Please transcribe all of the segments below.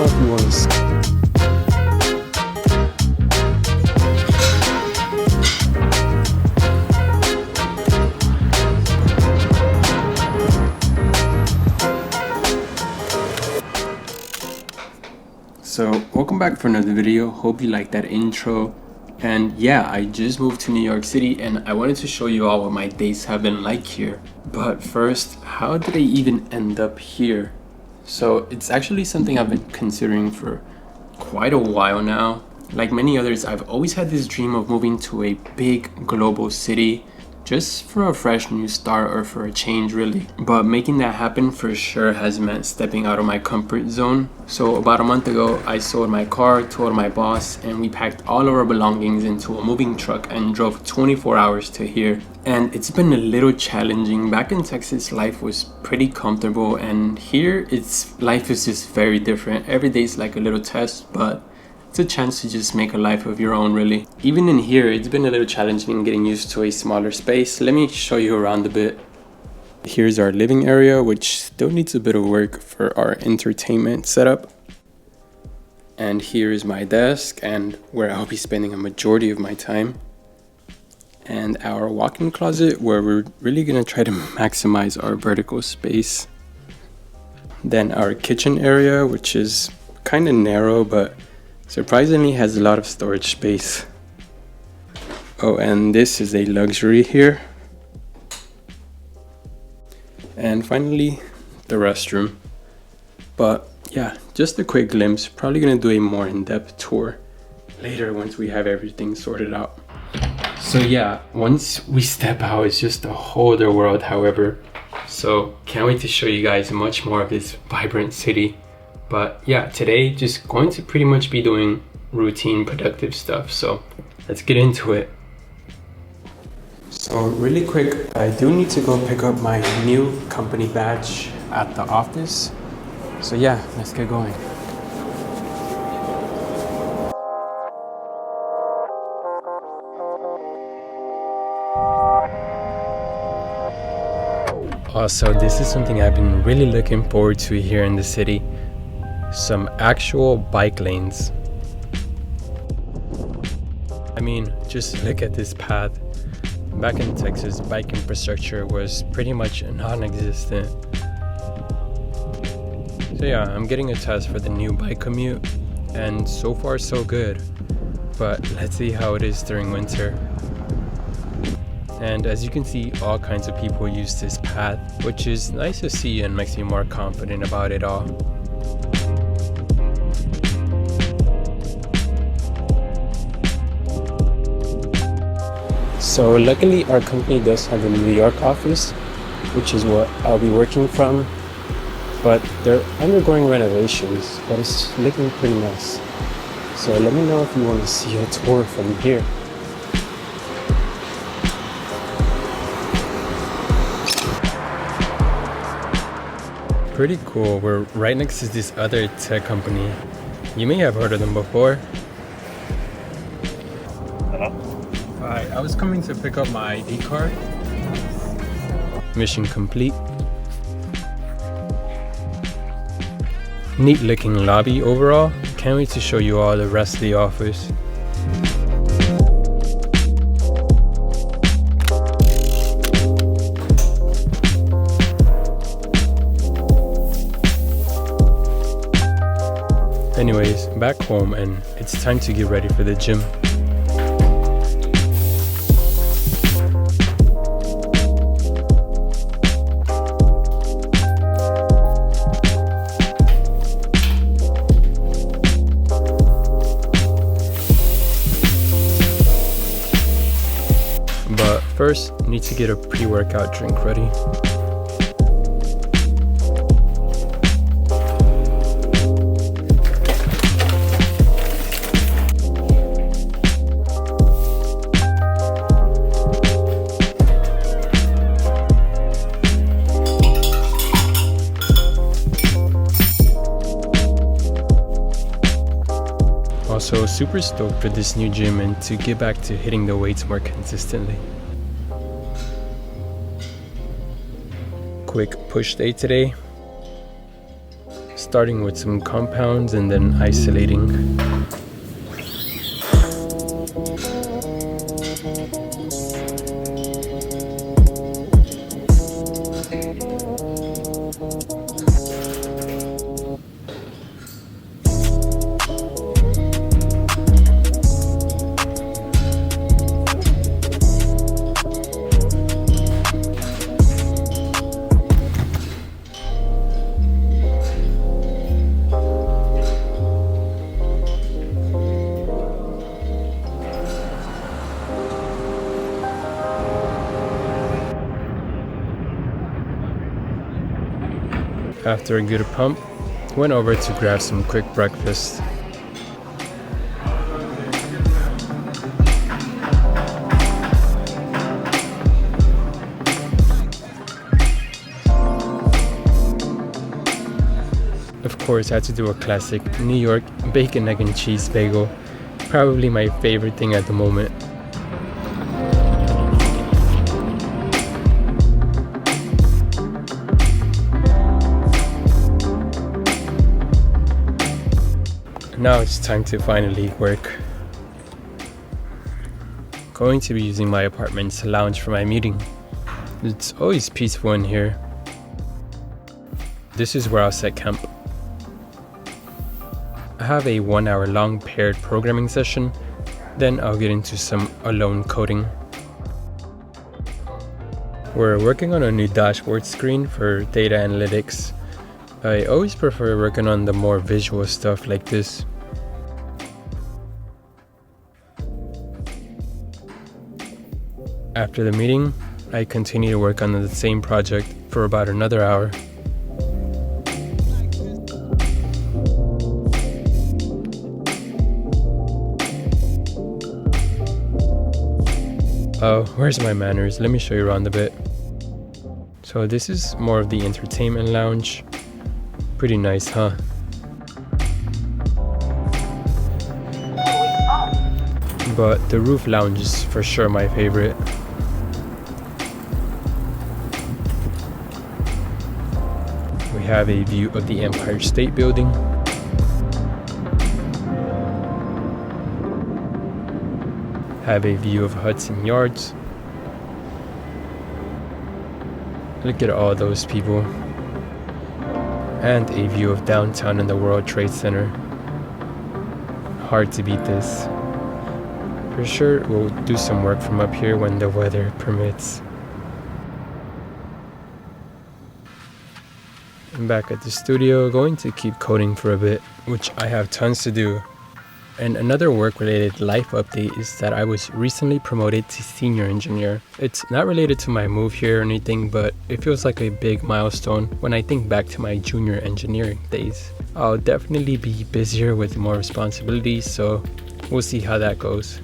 if you want to see. So welcome back for another video. Hope you liked that intro. And yeah, I just moved to New York City and I wanted to show you all what my days have been like here. But first, how did I even end up here? So it's actually something I've been considering for quite a while now. Like many others, I've always had this dream of moving to a big global city just for a fresh new start or for a change really. But making that happen for sure has meant stepping out of my comfort zone. So about a month ago, I sold my car, told my boss, and we packed all of our belongings into a moving truck and drove 24 hours to here. And it's been a little challenging. Back in Texas, life was pretty comfortable, and here life is just very different. Every day is like a little test, but it's a chance to just make a life of your own really. Even in here, it's been a little challenging getting used to a smaller space. Let me show you around a bit. Here's our living area, which still needs a bit of work for our entertainment setup. And here is my desk and where I'll be spending a majority of my time. And our walk-in closet where we're really gonna try to maximize our vertical space. Then our kitchen area, which is kind of narrow, but surprisingly has a lot of storage space. Oh, and this is a luxury here. And finally, the restroom. But yeah, just a quick glimpse. Probably gonna do a more in-depth tour later once we have everything sorted out. So yeah, once we step out, it's just a whole other world, however. So can't wait to show you guys much more of this vibrant city. But yeah, today just going to pretty much be doing routine productive stuff. So let's get into it. So really quick, I do need to go pick up my new company badge at the office. So yeah, let's get going. Also, this is something I've been really looking forward to here in the city. Some actual bike lanes. I mean, just look at this path. Back in Texas, bike infrastructure was pretty much non-existent. So yeah, I'm getting a test for the new bike commute, and so far so good. But let's see how it is during winter. And as you can see, all kinds of people use this path, which is nice to see and makes me more confident about it all. So luckily our company does have a New York office, which is what I'll be working from, but they're undergoing renovations, but it's looking pretty nice. So let me know if you want to see a tour from here. Pretty cool, we're right next to this other tech company. You may have heard of them before. Hello? Hi, I was coming to pick up my ID card. Mission complete. Neat looking lobby overall. Can't wait to show you all the rest of the office. Anyways, back home and it's time to get ready for the gym. But first, need to get a pre-workout drink ready. Also super stoked for this new gym and to get back to hitting the weights more consistently. Quick push day today. starting with some compounds and then isolating. After a good pump, went over to grab some quick breakfast. Of course, I had to do a classic New York bacon, egg, and cheese bagel. Probably my favorite thing at the moment. Now it's time to finally work. Going to be using my apartment's lounge for my meeting. It's always peaceful in here. This is where I'll set camp. I have a 1 hour long paired programming session, then I'll get into some alone coding. We're working on a new dashboard screen for data analytics. I always prefer working on the more visual stuff like this. After the meeting, I continue to work on the same project for about another hour. Oh, where's my manners? Let me show you around a bit. So this is more of the entertainment lounge. Pretty nice, huh? But the roof lounge is for sure my favorite. We have a view of the Empire State Building. Have a view of Hudson Yards. Look at all those people. And a view of downtown and the World Trade Center. Hard to beat this. For sure, we'll do some work from up here when the weather permits. I'm back at the studio, going to keep coding for a bit, which I have tons to do. And another work-related life update is that I was recently promoted to senior engineer. It's not related to my move here or anything, but it feels like a big milestone when I think back to my junior engineering days. I'll definitely be busier with more responsibilities, so we'll see how that goes.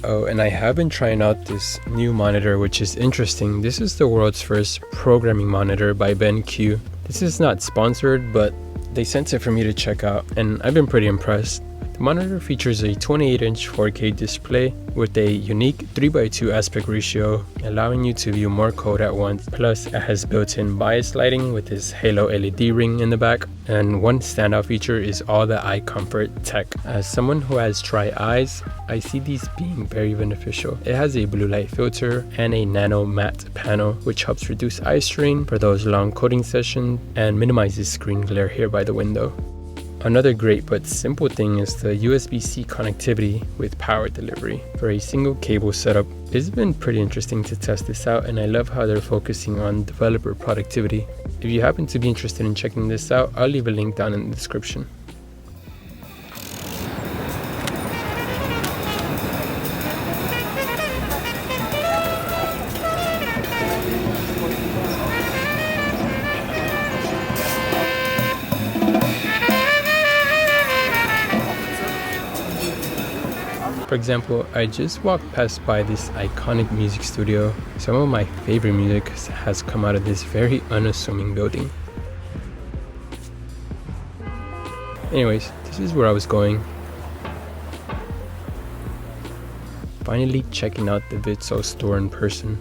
Oh, and I have been trying out this new monitor, which is interesting. This is the world's first programming monitor by BenQ. This is not sponsored, but they sent it for me to check out, and I've been pretty impressed. The monitor features a 28-inch 4K display with a unique 3:2 aspect ratio, allowing you to view more code at once. Plus, it has built-in bias lighting with this halo LED ring in the back. And one standout feature is all the eye comfort tech. As someone who has dry eyes, I see these being very beneficial. It has a blue light filter and a nano matte panel, which helps reduce eye strain for those long coding sessions and minimizes screen glare here by the window. Another great but simple thing is the USB-C connectivity with power delivery for a single cable setup. It's been pretty interesting to test this out, and I love how they're focusing on developer productivity. If you happen to be interested in checking this out, I'll leave a link down in the description. For example, I just walked past by this iconic music studio. Some of my favorite music has come out of this very unassuming building. Anyways, this is where I was going. Finally checking out the Vitso store in person.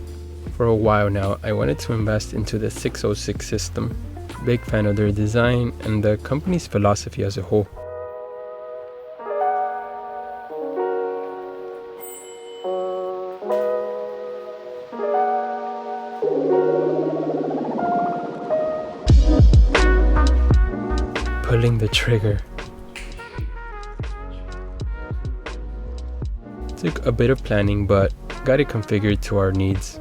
For a while now, I wanted to invest into the 606 system. Big fan of their design and the company's philosophy as a whole. Pulling the trigger. Took a bit of planning, but got it configured to our needs.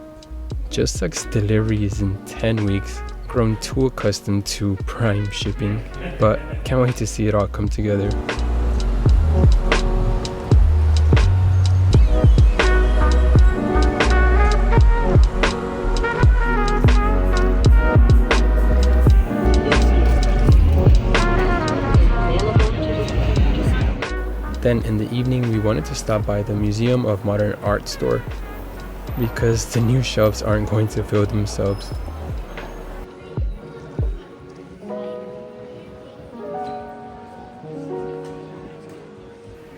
Just sucks delivery is in 10 weeks. Grown too accustomed to prime shipping, but can't wait to see it all come together. Then in the evening, we wanted to stop by the Museum of Modern Art store because the new shelves aren't going to fill themselves.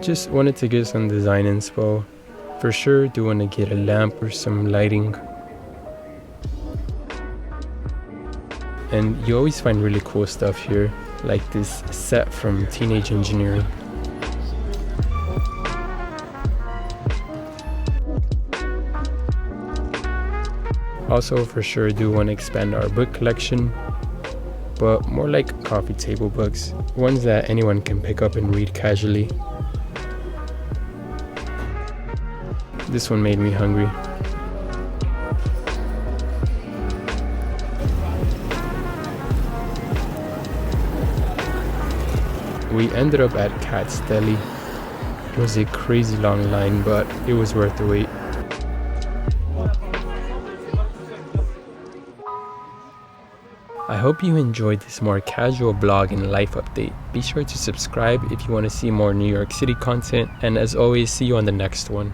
Just wanted to get some design inspo. For sure, do want to get a lamp or some lighting. And you always find really cool stuff here, like this set from Teenage Engineering. Also, for sure, do want to expand our book collection, but more like coffee table books, ones that anyone can pick up and read casually. This one made me hungry. We ended up at Cat's Deli. It was a crazy long line, but it was worth the wait. I hope you enjoyed this more casual blog and life update. Be sure to subscribe if you want to see more New York City content, and as always, see you on the next one.